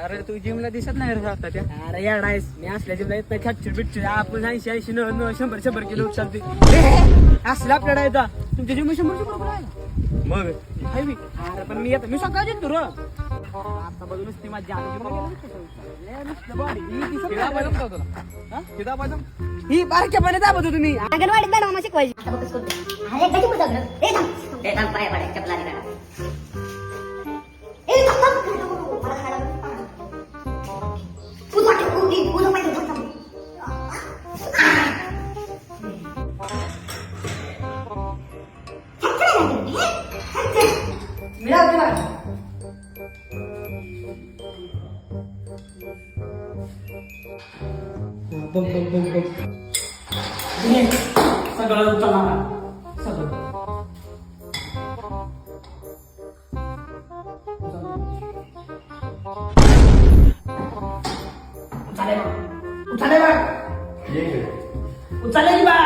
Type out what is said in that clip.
अरे तू जिमला दिसत नाही रे आता त्या. अरे यार डायस मी असल्या जिमला येत नाही खच्चर बिच्चर आपण 80 100 किलो चालते असला आपल्याला येता तुमच्या जिम 100 किलो आहे मग हाय मी अरे पण मी येतो मी सकाळी येतो र आता बघ नुसती माझी ही बारक्या पाण्यात दाबत होतो मी अंगणवाडीत जाणं मामा शिकवायची. आता बघ कसं करतो. अरे गजी मुलं ए थांब. ए थांब पाया पडाय चपला निघाला. ए थांब थांब. मला खायला पुजा ठेवू दे पुजा पाहिजे थांब थांब. मिळा मिळा बघ बघ बघ बघ सगळं उचलणार सगळं उचले बा उचले की बा